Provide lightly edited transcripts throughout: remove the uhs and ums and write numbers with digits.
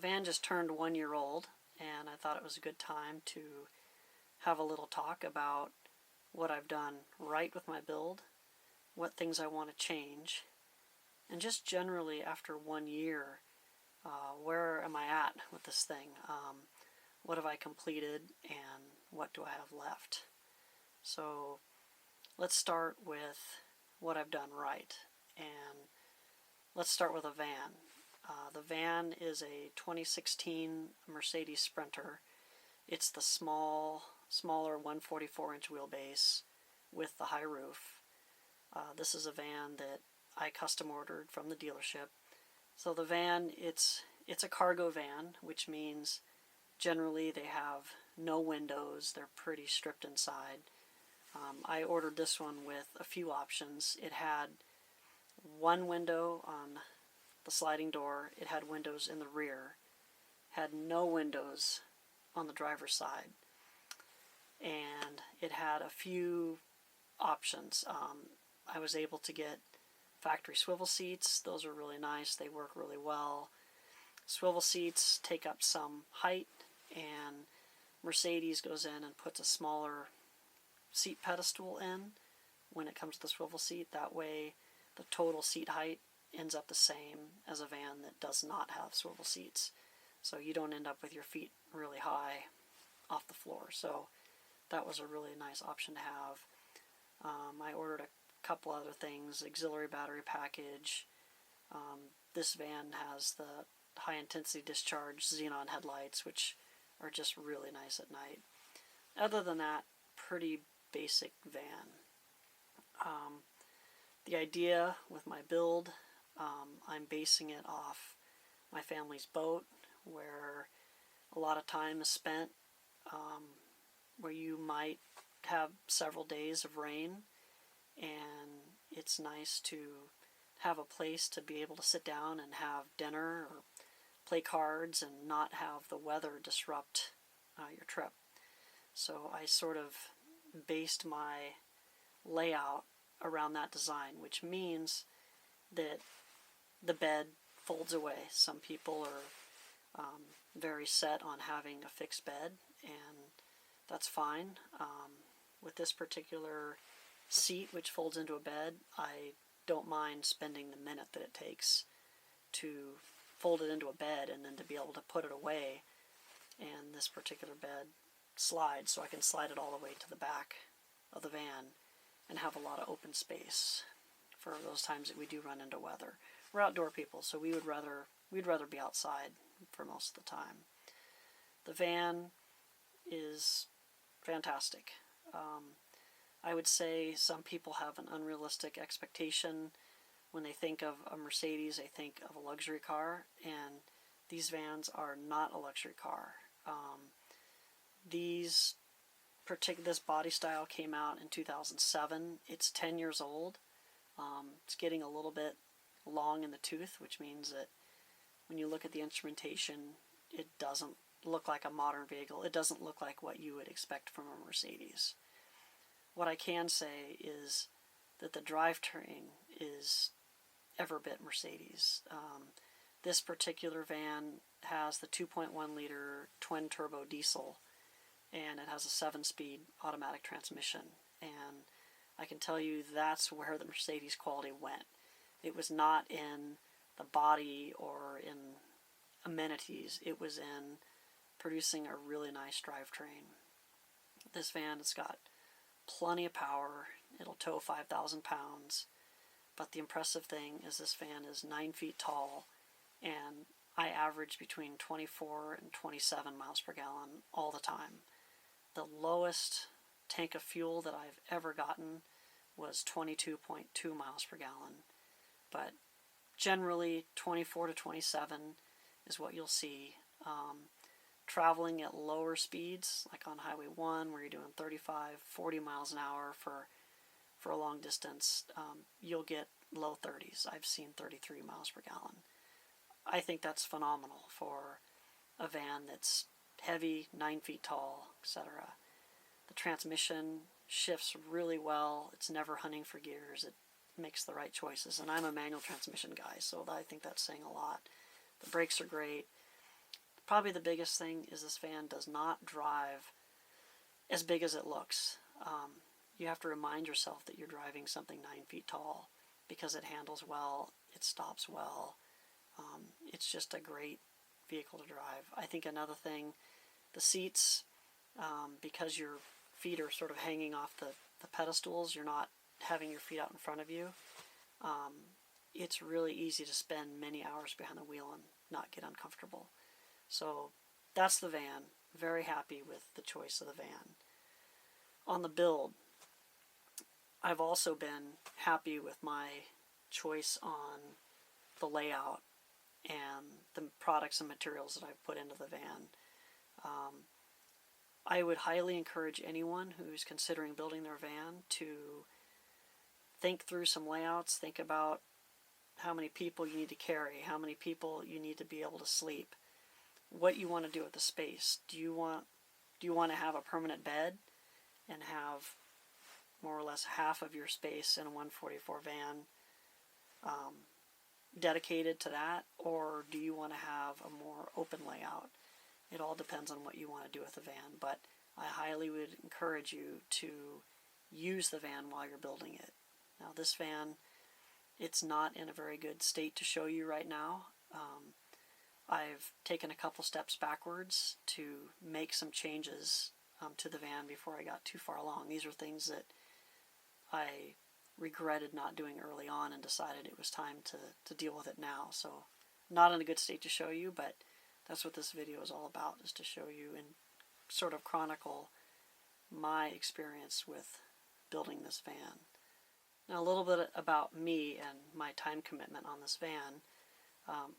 van just turned 1 year old, and I thought it was a good time to have a little talk about what I've done right with my build, what things I want to change, and just generally after 1 year, where am I at with this thing? What have I completed, and what do I have left? So let's start with what I've done right, and let's start with a van. The van is a 2016 Mercedes Sprinter. It's the smaller 144-inch wheelbase with the high roof. This is a van that I custom ordered from the dealership. So the van, it's a cargo van, which means generally they have no windows. They're pretty stripped inside. I ordered this one with a few options. It had one window on the sliding door. It had windows in the rear. Had no windows on the driver's side. And it had a few options. I was able to get factory swivel seats. Those are really nice. They work really well. Swivel seats take up some height, and Mercedes goes in and puts a smaller seat pedestal in when it comes to the swivel seat. That way the total seat height ends up the same as a van that does not have swivel seats. So you don't end up with your feet really high off the floor. So that was a really nice option to have. I ordered a couple other things, auxiliary battery package. This van has the high intensity discharge xenon headlights, which are just really nice at night. Other than that, pretty basic van. The idea with my build, I'm basing it off my family's boat, where a lot of time is spent, where you might have several days of rain, and it's nice to have a place to be able to sit down and have dinner or play cards and not have the weather disrupt your trip. So I sort of based my layout around that design, which means that the bed folds away. Some people are very set on having a fixed bed, and that's fine. With this particular seat, which folds into a bed, I don't mind spending the minute that it takes to fold it into a bed and then to be able to put it away. And this particular bed slides, so I can slide it all the way to the back of the van and have a lot of open space for those times that we do run into weather. We're outdoor people, so we'd rather be outside for most of the time. The van is fantastic. I would say some people have an unrealistic expectation. When they think of a Mercedes, they think of a luxury car, and these vans are not a luxury car. This body style came out in 2007. It's 10 years old. It's getting a little bit long in the tooth, which means that when you look at the instrumentation, it doesn't look like a modern vehicle. It doesn't look like what you would expect from a Mercedes. What I can say is that the drivetrain is every bit Mercedes. This particular van has the 2.1 liter twin turbo diesel, and it has a 7-speed automatic transmission. And I can tell you that's where the Mercedes quality went. It was not in the body or in amenities. It was in producing a really nice drivetrain. This van has got plenty of power. It'll tow 5,000 pounds. But the impressive thing is this van is 9 feet tall, and I average between 24 and 27 miles per gallon all the time. The lowest tank of fuel that I've ever gotten was 22.2 miles per gallon. But generally 24 to 27 is what you'll see. Traveling at lower speeds, like on Highway 1, where you're doing 35, 40 miles an hour for a long distance, you'll get low 30s. I've seen 33 miles per gallon. I think that's phenomenal for a van that's heavy, 9 feet tall, etc. The transmission shifts really well. It's never hunting for gears. It makes the right choices. And I'm a manual transmission guy, so I think that's saying a lot. The brakes are great. Probably the biggest thing is this van does not drive as big as it looks. You have to remind yourself that you're driving something 9 feet tall because it handles well, it stops well. It's just a great vehicle to drive. I think another thing, the seats, because your feet are sort of hanging off the pedestals, you're not having your feet out in front of you. It's really easy to spend many hours behind the wheel and not get uncomfortable. So that's the van. Very happy with the choice of the van. On the build, I've also been happy with my choice on the layout and the products and materials that I've put into the van. I would highly encourage anyone who's considering building their van to think through some layouts, think about how many people you need to carry, how many people you need to be able to sleep, what you want to do with the space. Do you want to have a permanent bed and have more or less half of your space in a 144 van dedicated to that, or do you want to have a more open layout? It all depends on what you want to do with the van, but I highly would encourage you to use the van while you're building it. Now this van, it's not in a very good state to show you right now. I've taken a couple steps backwards to make some changes to the van before I got too far along. These are things that I regretted not doing early on and decided it was time to deal with it now. So not in a good state to show you, but that's what this video is all about, is to show you and sort of chronicle my experience with building this van. Now a little bit about me and my time commitment on this van.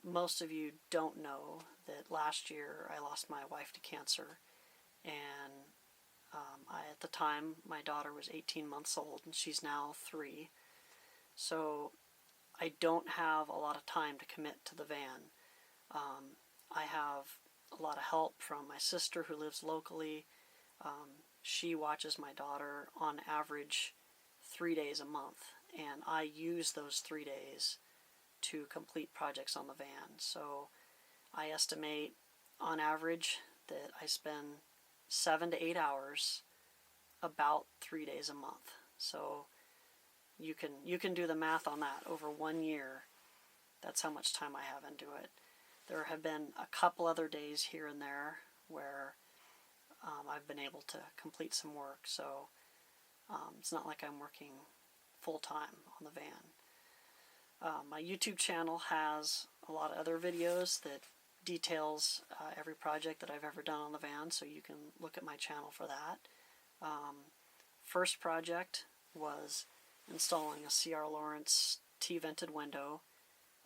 Most of you don't know that last year I lost my wife to cancer, and at the time my daughter was 18 months old and she's now 3. So I don't have a lot of time to commit to the van. I have a lot of help from my sister who lives locally. She watches my daughter on average 3 days a month, and I use those 3 days to complete projects on the van. So I estimate on average that I spend 7 to 8 hours about 3 days a month. So you can do the math on that. Over 1 year, that's how much time I have into it. There have been a couple other days here and there where I've been able to complete some work, so it's not like I'm working full-time on the van. My YouTube channel has a lot of other videos that details every project that I've ever done on the van, so you can look at my channel for that. First project was installing a C.R. Lawrence T-vented window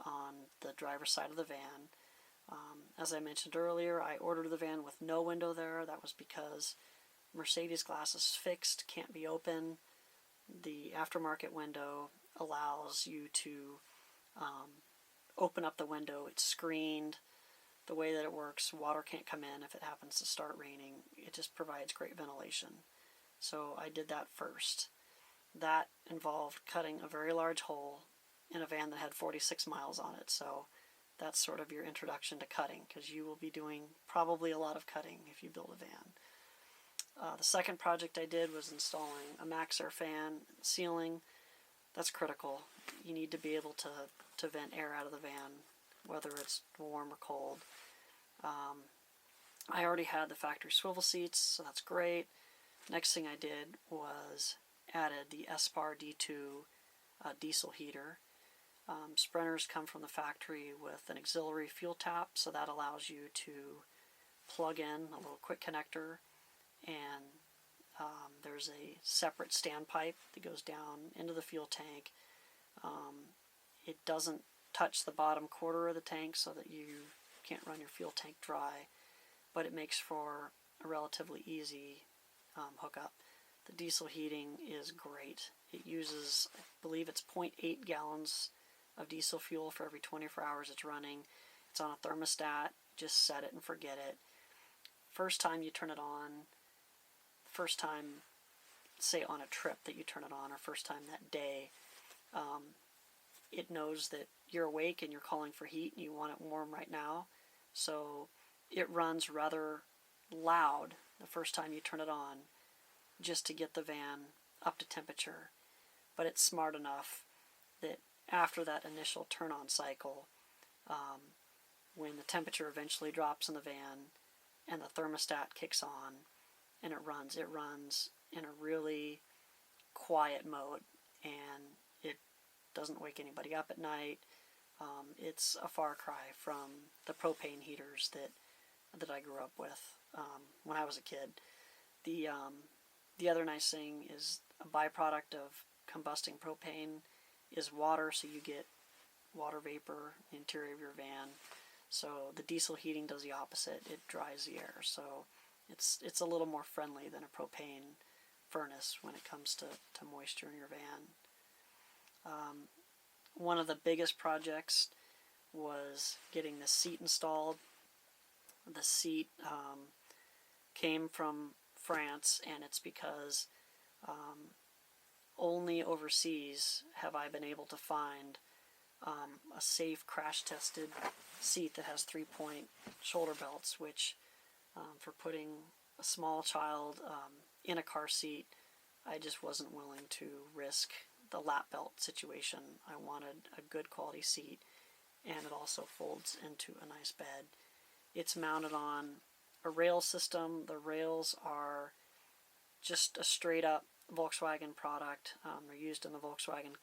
on the driver's side of the van. As I mentioned earlier, I ordered the van with no window there. That was because Mercedes glass is fixed, can't be open. The aftermarket window allows you to open up the window. It's screened. The way that it works, water can't come in if it happens to start raining. It just provides great ventilation. So I did that first. That involved cutting a very large hole in a van that had 46 miles on it. So that's sort of your introduction to cutting, because you will be doing probably a lot of cutting if you build a van. The second project I did was installing a MaxxAir fan ceiling. That's critical. You need to be able to vent air out of the van, whether it's warm or cold. I already had the factory swivel seats, so that's great. Next thing I did was added the SPAR D2 diesel heater. Sprinters come from the factory with an auxiliary fuel tap, so that allows you to plug in a little quick connector, and there's a separate standpipe that goes down into the fuel tank. It doesn't touch the bottom quarter of the tank so that you can't run your fuel tank dry, but it makes for a relatively easy hookup. The diesel heating is great. It uses, I believe it's 0.8 gallons of diesel fuel for every 24 hours it's running. It's on a thermostat. Just set it and forget it. First time you turn it on, first time, say on a trip that you turn it on, or first time that day, it knows that you're awake and you're calling for heat and you want it warm right now. So it runs rather loud the first time you turn it on, just to get the van up to temperature. But it's smart enough that after that initial turn-on cycle, when the temperature eventually drops in the van and the thermostat kicks on and it runs in a really quiet mode, and it doesn't wake anybody up at night. It's a far cry from the propane heaters that I grew up with when I was a kid. The other nice thing is a byproduct of combusting propane is water, so you get water vapor in the interior of your van. So the diesel heating does the opposite. It dries the air, so it's a little more friendly than a propane furnace when it comes to moisture in your van. One of the biggest projects was getting the seat installed. The seat came from France, and it's because only overseas have I been able to find a safe crash-tested seat that has 3-point shoulder belts, which for putting a small child in a car seat, I just wasn't willing to risk the lap belt situation. I wanted a good quality seat, and it also folds into a nice bed. It's mounted on a rail system. The rails are just a straight up Volkswagen product. They're used in the Volkswagen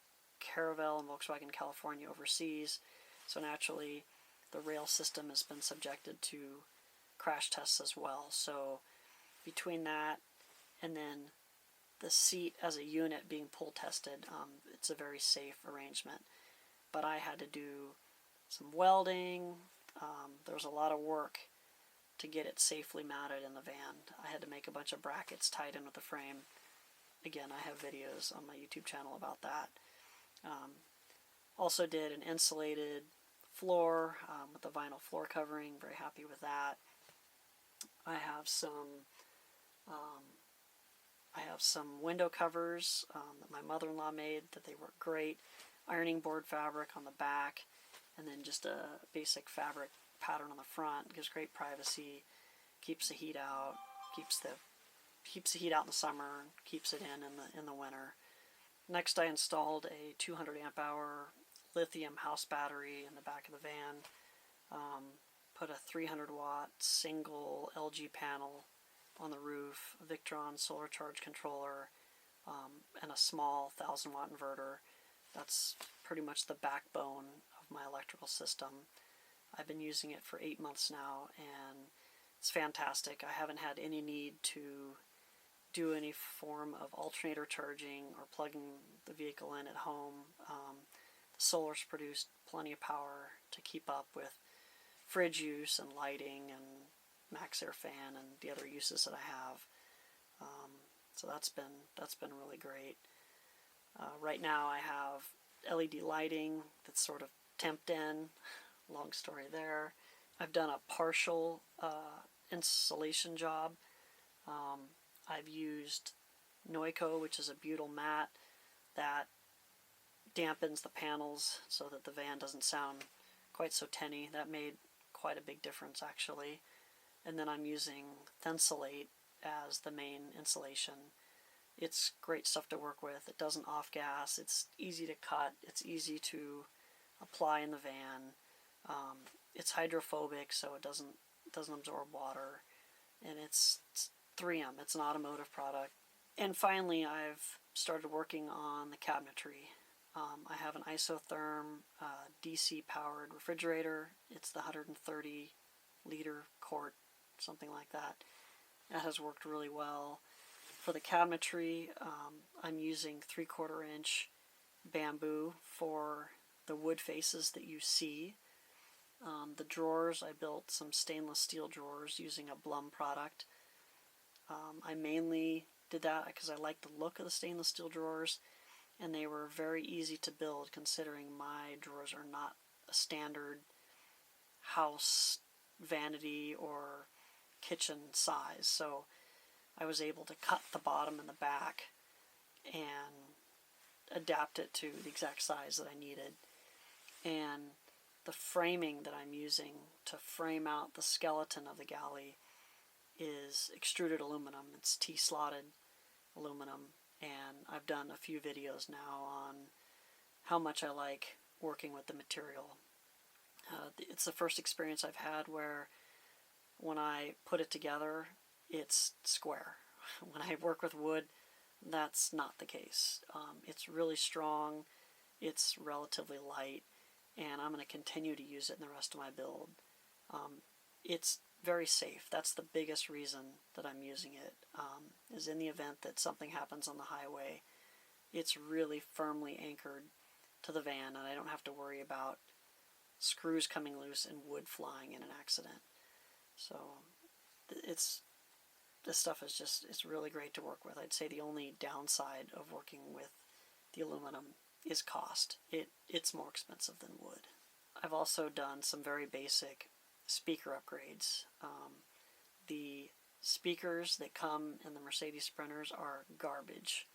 Caravelle and Volkswagen California overseas, so naturally the rail system has been subjected to crash tests as well. So between that and then the seat as a unit being pull tested, it's a very safe arrangement. But I had to do some welding. There was a lot of work to get it safely mounted in the van. I had to make a bunch of brackets tied in with the frame. Again, I have videos on my YouTube channel about that. Also did an insulated floor with the vinyl floor covering. Very happy with that. I have some window covers that my mother-in-law made that they work great. Ironing board fabric on the back, and then just a basic fabric pattern on the front. Gives great privacy, keeps the heat out, keeps the heat out in the summer, and keeps it in the winter. Next, I installed a 200 amp hour lithium house battery in the back of the van. Put a 300 watt single LG panel on the roof, a Victron solar charge controller, and a small 1000 watt inverter. That's pretty much the backbone of my electrical system. I've been using it for 8 months now, and it's fantastic. I haven't had any need to do any form of alternator charging or plugging the vehicle in at home. The solar's produced plenty of power to keep up with fridge use and lighting and max air fan and the other uses that I have. So that's been really great. Right now I have LED lighting that's sort of temped in. Long story there. I've done a partial insulation job. I've used Noico, which is a butyl mat that dampens the panels so that the van doesn't sound quite so tinny. That made quite a big difference, actually. And then I'm using Thinsulate as the main insulation. It's great stuff to work with. It doesn't off-gas. It's easy to cut. It's easy to apply in the van. It's hydrophobic, so it doesn't absorb water. And it's 3M. It's an automotive product. And finally, I've started working on the cabinetry. I have an isotherm DC-powered refrigerator. It's the 130-liter quart, something like that. That has worked really well. For the cabinetry, I'm using 3/4 inch bamboo for the wood faces that you see. The drawers, I built some stainless steel drawers using a Blum product. I mainly did that because I like the look of the stainless steel drawers, and they were very easy to build considering my drawers are not a standard house vanity or kitchen size. So I was able to cut the bottom and the back and adapt it to the exact size that I needed. And the framing that I'm using to frame out the skeleton of the galley is extruded aluminum. It's T-slotted aluminum, and I've done a few videos now on how much I like working with the material. It's the first experience I've had where when I put it together, it's square. When I work with wood, that's not the case. It's really strong, it's relatively light, and I'm going to continue to use it in the rest of my build. It's very safe. That's the biggest reason that I'm using it, is in the event that something happens on the highway, it's really firmly anchored to the van, and I don't have to worry about screws coming loose and wood flying in an accident. So this stuff is it's really great to work with. I'd say the only downside of working with the aluminum is cost. It's more expensive than wood. I've also done some very basic speaker upgrades. The speakers that come in the Mercedes Sprinters are garbage,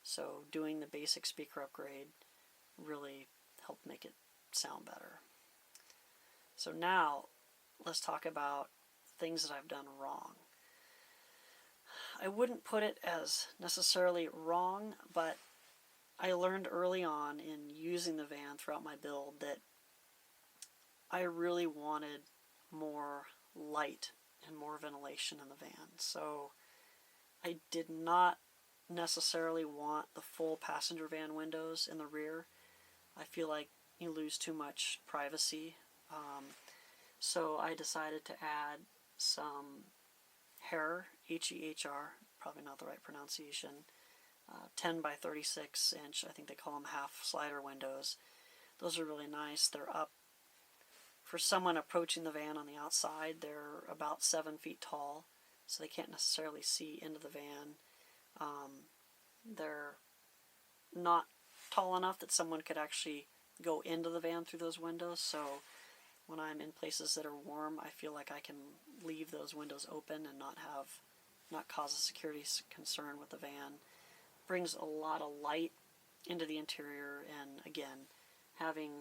so doing the basic speaker upgrade really helped make it sound better. So now let's talk about things that I've done wrong. I wouldn't put it as necessarily wrong, but I learned early on in using the van throughout my build that I really wanted more light and more ventilation in the van. So I did not necessarily want the full passenger van windows in the rear. I feel like you lose too much privacy. So I decided to add some HER, H-E-H-R, probably not the right pronunciation, 10 by 36 inch, I think they call them half slider windows. Those are really nice. They're up. For someone approaching the van on the outside, they're about 7 feet tall, so they can't necessarily see into the van. They're not tall enough that someone could actually go into the van through those windows, so when I'm in places that are warm, I feel like I can leave those windows open and not cause a security concern with the van. Brings a lot of light into the interior, and again, having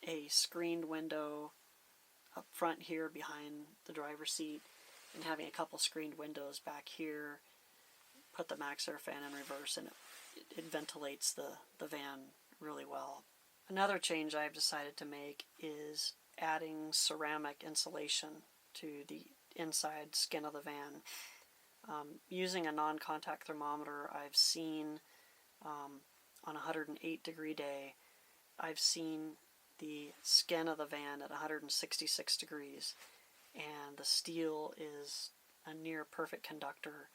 a screened window up front here behind the driver's seat and having a couple screened windows back here, put the max air fan in reverse, and it ventilates the van really well. Another change I've decided to make is adding ceramic insulation to the inside skin of the van. Using a non-contact thermometer, I've seen on a 108 degree day, I've seen the skin of the van at 166 degrees, and the steel is a near perfect conductor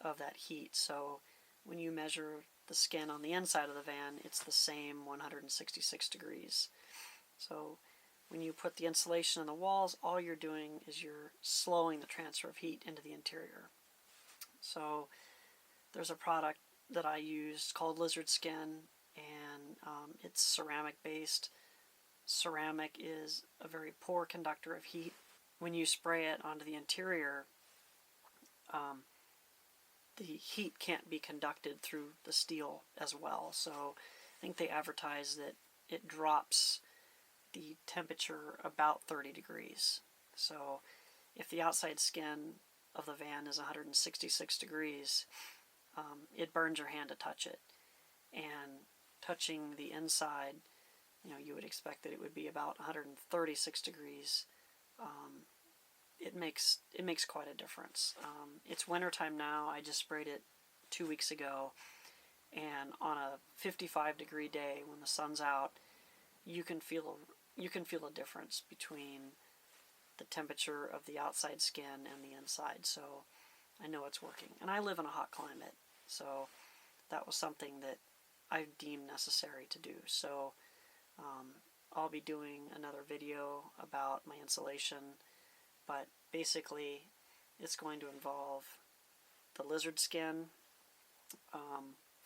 of that heat. So when you measure the skin on the inside of the van, it's the same 166 degrees. So when you put the insulation on the walls, all you're doing is you're slowing the transfer of heat into the interior. So there's a product that I use called Lizard Skin, and it's ceramic based. Ceramic is a very poor conductor of heat. When you spray it onto the interior, the heat can't be conducted through the steel as well. So I think they advertise that it drops the temperature about 30 degrees. So if the outside skin of the van is 166 degrees, it burns your hand to touch it. And touching the inside, you would expect that it would be about 136 degrees. It makes quite a difference. It's wintertime now. I just sprayed it 2 weeks ago, and on a 55 degree day when the sun's out, you can feel a difference between the temperature of the outside skin and the inside. So I know it's working, and I live in a hot climate, so that was something that I deemed necessary to do. So I'll be doing another video about my insulation, but basically it's going to involve the lizard skin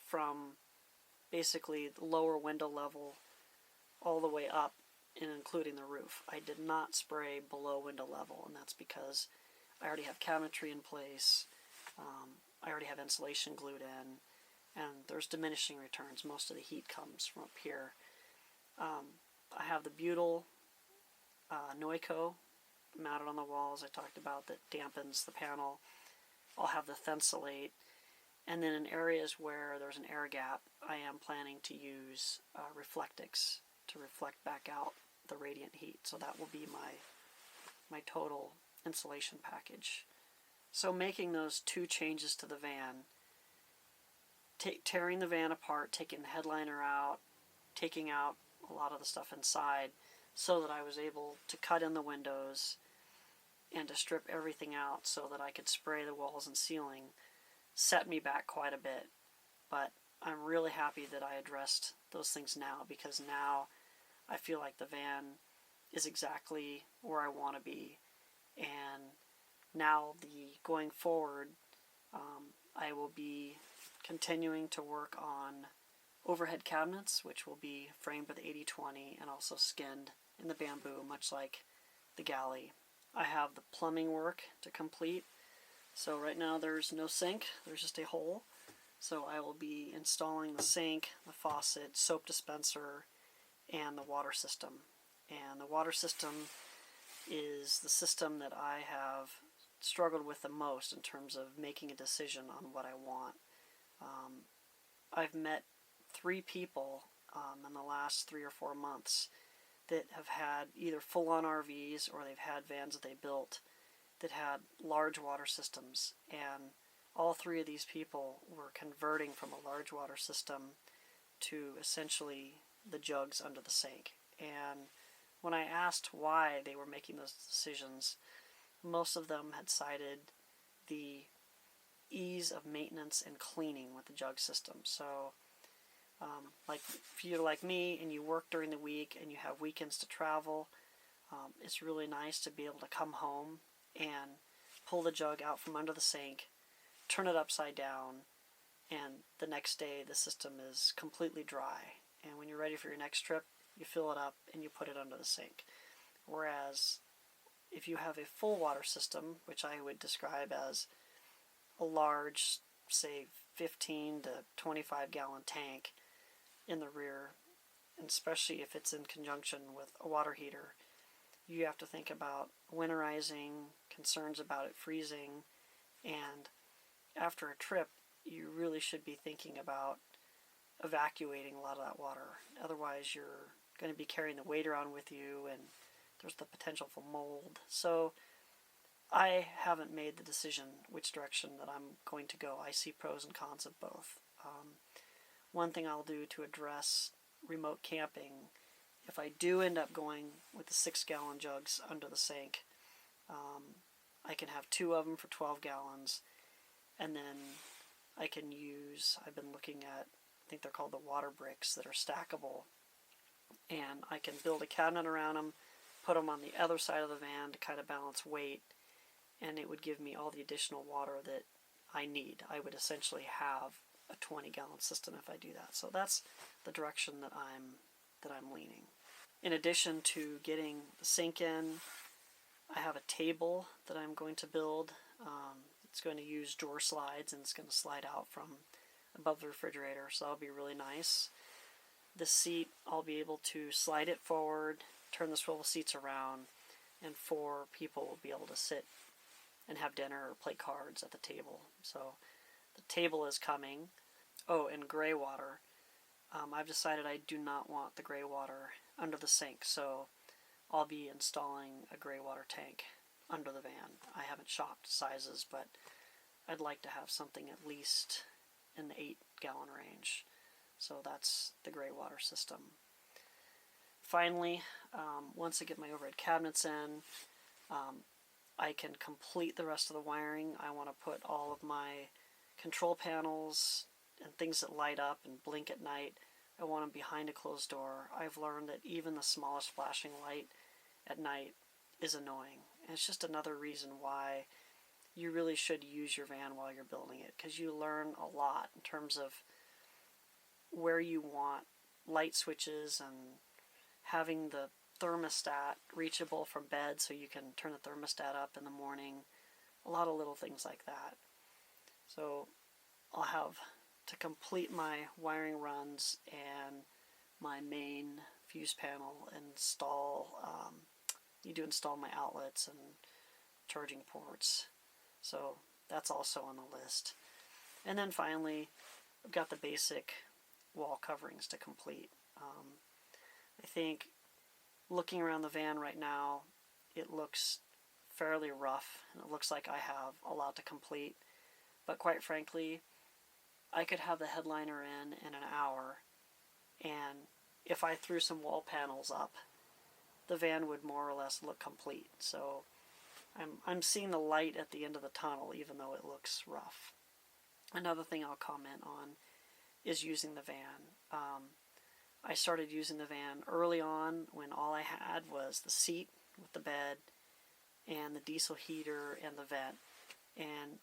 from basically the lower window level all the way up and including the roof. I did not spray below window level, and that's because I already have cabinetry in place, I already have insulation glued in, and there's diminishing returns. Most of the heat comes from up here. I have have the butyl Noiko mounted on the walls I talked about that dampens the panel. I'll have the Thensolate. And then in areas where there's an air gap, I am planning to use Reflectix to reflect back out the radiant heat. So that will be my total insulation package. So making those two changes to the van, tearing the van apart, taking the headliner out, taking out a lot of the stuff inside, so that I was able to cut in the windows and to strip everything out so that I could spray the walls and ceiling, set me back quite a bit. But I'm really happy that I addressed those things now, because now I feel like the van is exactly where I want to be. And now going forward, I will be continuing to work on overhead cabinets, which will be framed with 80/20 and also skinned in the bamboo, much like the galley. I have the plumbing work to complete. So right now there's no sink, there's just a hole. So I will be installing the sink, the faucet, soap dispenser, and the water system. And the water system is the system that I have struggled with the most in terms of making a decision on what I want. I've met 3 people in the last 3 or 4 months that have had either full-on RVs or they've had vans that they built that had large water systems, and all 3 of these people were converting from a large water system to essentially the jugs under the sink. And when I asked why they were making those decisions, most of them had cited the ease of maintenance and cleaning with the jug system. So like if you're like me and you work during the week and you have weekends to travel, it's really nice to be able to come home and pull the jug out from under the sink, turn it upside down, and the next day the system is completely dry. And when you're ready for your next trip, you fill it up and you put it under the sink. Whereas if you have a full water system, which I would describe as a large, say 15 to 25 gallon tank in the rear, and especially if it's in conjunction with a water heater, you have to think about winterizing, concerns about it freezing, and after a trip, you really should be thinking about evacuating a lot of that water. Otherwise, you're going to be carrying the weight around with you, and there's the potential for mold. So I haven't made the decision which direction that I'm going to go. I see pros and cons of both. One thing I'll do to address remote camping, if I do end up going with the 6-gallon jugs under the sink, I can have 2 of them for 12 gallons, and then I can use, I've been looking at, I think they're called the water bricks that are stackable, and I can build a cabinet around them, put them on the other side of the van to kind of balance weight, and it would give me all the additional water that I need. I would essentially have a 20-gallon system if I do that. So that's the direction that I'm leaning. In addition to getting the sink in, I have a table that I'm going to build. It's going to use drawer slides, and it's going to slide out from above the refrigerator, so that'll be really nice. The seat, I'll be able to slide it forward, turn the swivel seats around, and 4 people will be able to sit and have dinner or play cards at the table. So the table is coming. Oh, and gray water. I've decided I do not want the gray water under the sink, so I'll be installing a gray water tank under the van. I haven't shopped sizes, but I'd like to have something at least in the 8-gallon range. So that's the gray water system. Finally, once I get my overhead cabinets in, I can complete the rest of the wiring. I want to put all of my control panels and things that light up and blink at night, I want them behind a closed door. I've learned that even the smallest flashing light at night is annoying. And it's just another reason why you really should use your van while you're building it, because you learn a lot in terms of where you want light switches and having the thermostat reachable from bed so you can turn the thermostat up in the morning. A lot of little things like that. So I'll have to complete my wiring runs and my main fuse panel, install, need to install my outlets and charging ports. So that's also on the list. And then finally, I've got the basic wall coverings to complete. I think looking around the van right now, it looks fairly rough, and it looks like I have a lot to complete. But quite frankly, I could have the headliner in an hour, and if I threw some wall panels up, the van would more or less look complete. So I'm seeing the light at the end of the tunnel, even though it looks rough. Another thing I'll comment on is using the van. I started using the van early on when all I had was the seat with the bed and the diesel heater and the vent, and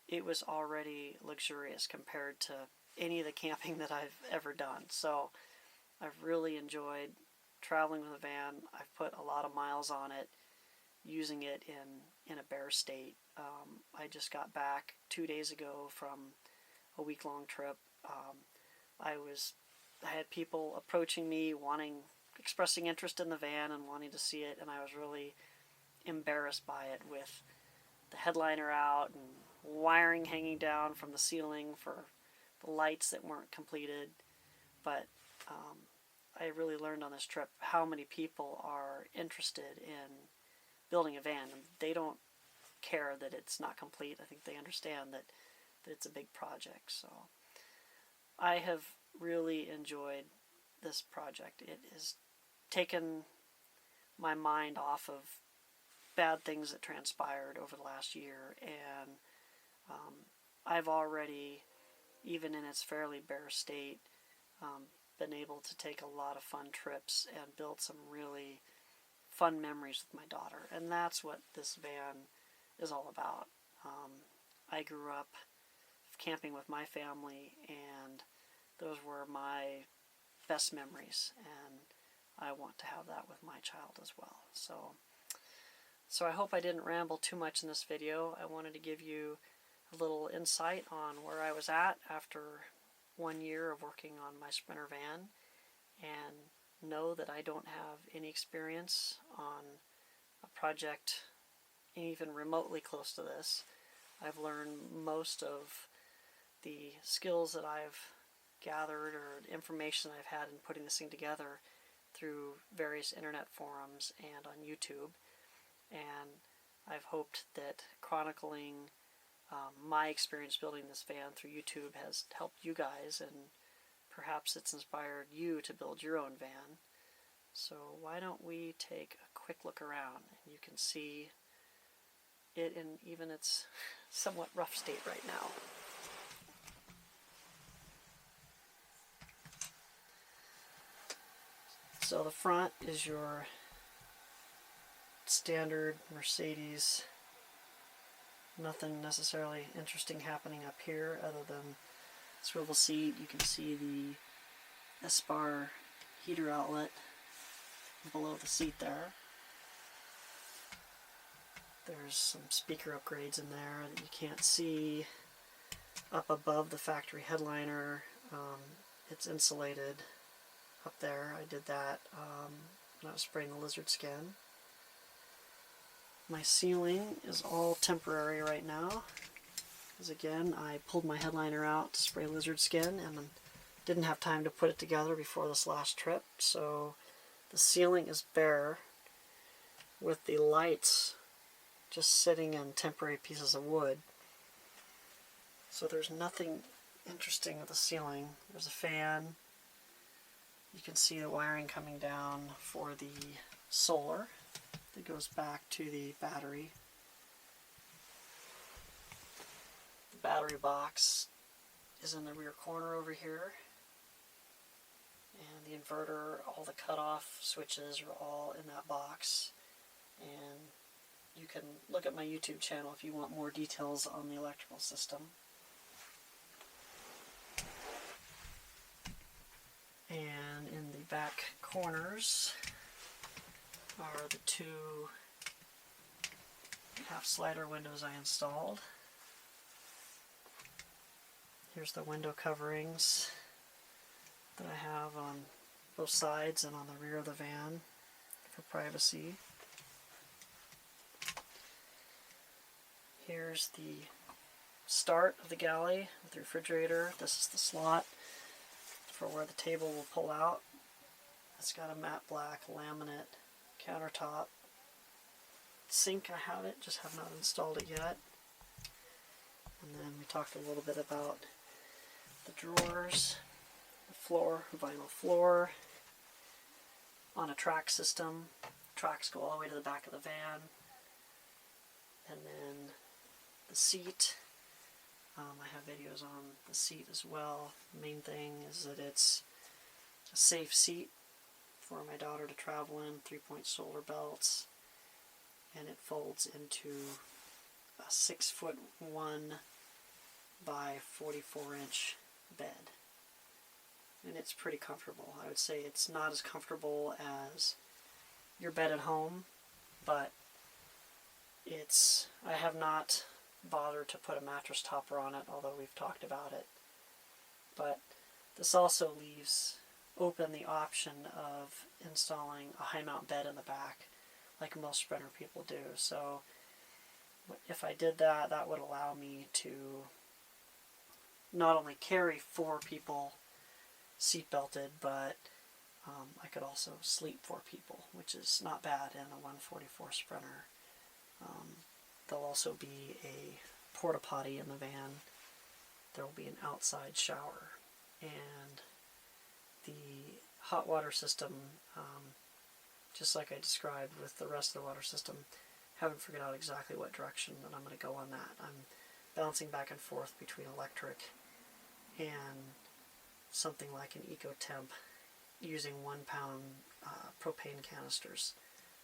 it was already luxurious compared to any of the camping that I've ever done. So I've really enjoyed traveling with a van. I've put a lot of miles on it, using it in a bare state. I just got back 2 days ago from a week-long trip. I had people approaching me, expressing interest in the van and wanting to see it, and I was really embarrassed by it, with the headliner out and wiring hanging down from the ceiling for the lights that weren't completed. But I really learned on this trip how many people are interested in building a van, and they don't care that it's not complete. I think they understand that it's a big project. So I have really enjoyed this project. It has taken my mind off of bad things that transpired over the last year, and I've already, even in its fairly bare state, been able to take a lot of fun trips and build some really fun memories with my daughter, and that's what this van is all about. I grew up camping with my family, and those were my best memories, and I want to have that with my child as well. So I hope I didn't ramble too much in this video. I wanted to give you a little insight on where I was at after 1 year of working on my Sprinter van, and know that I don't have any experience on a project even remotely close to this. I've learned most of the skills that I've gathered, or information I've had in putting this thing together, through various internet forums and on YouTube. And I've hoped that chronicling my experience building this van through YouTube has helped you guys, and perhaps it's inspired you to build your own van. So why don't we take a quick look around, and you can see it in even its somewhat rough state right now. So the front is your standard Mercedes. Nothing necessarily interesting happening up here other than swivel seat. You can see the S-bar heater outlet below the seat there. There's some speaker upgrades in there that you can't see. Up above the factory headliner, it's insulated up there. I did that when I was spraying the lizard skin. My ceiling is all temporary right now, because again, I pulled my headliner out to spray lizard skin and didn't have time to put it together before this last trip, so the ceiling is bare, with the lights just sitting in temporary pieces of wood. So there's nothing interesting with the ceiling. There's a fan. You can see the wiring coming down for the solar that goes back to the battery. The battery box is in the rear corner over here. And the inverter, all the cutoff switches are all in that box. And you can look at my YouTube channel if you want more details on the electrical system. And in the back corners are the two half slider windows I installed. Here's the window coverings that I have on both sides and on the rear of the van for privacy. Here's the start of the galley with the refrigerator. This is the slot for where the table will pull out. It's got a matte black laminate countertop. Sink, I have it, just have not installed it yet. And then we talked a little bit about the drawers, the floor, vinyl floor, on a track system. Tracks go all the way to the back of the van. And then the seat. I have videos on the seat as well. The main thing is that it's a safe seat for my daughter to travel in, 3-point solar belts, and it folds into a 6'1" by 44-inch bed. And it's pretty comfortable. I would say it's not as comfortable as your bed at home, but I have not bothered to put a mattress topper on it, although we've talked about it. But this also leaves open the option of installing a high mount bed in the back, like most Sprinter people do. So if I did that, that would allow me to not only carry 4 people seat belted, but I could also sleep 4 people, which is not bad in a 144 Sprinter. There'll also be a porta potty in the van. There will be an outside shower, and the hot water system, just like I described with the rest of the water system, haven't figured out exactly what direction that I'm going to go on that. I'm bouncing back and forth between electric and something like an EcoTemp using 1-pound propane canisters.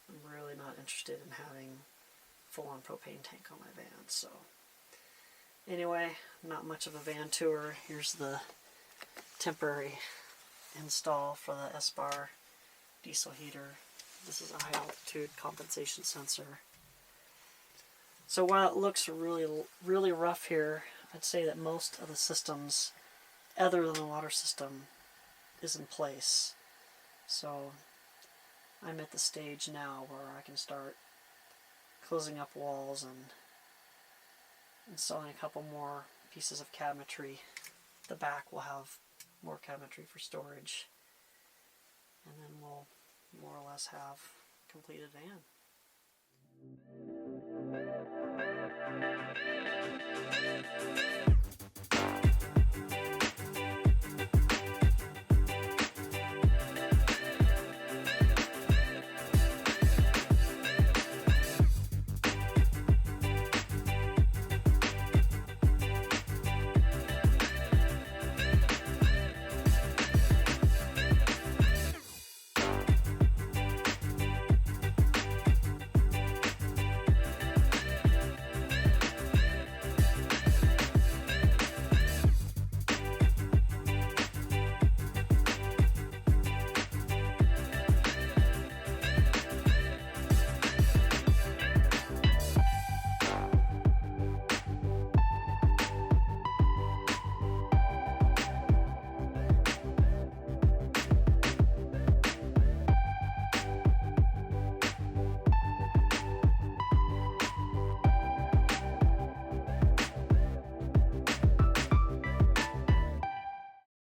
I'm really not interested in having full-on propane tank on my van. So anyway, not much of a van tour. Here's the temporary install for the S-Bar diesel heater. This is a high altitude compensation sensor. So while it looks really rough here, I'd say that most of the systems, other than the water system, is in place. So I'm at the stage now where I can start closing up walls and installing a couple more pieces of cabinetry. The back will have more cabinetry for storage, and then we'll more or less have a completed van.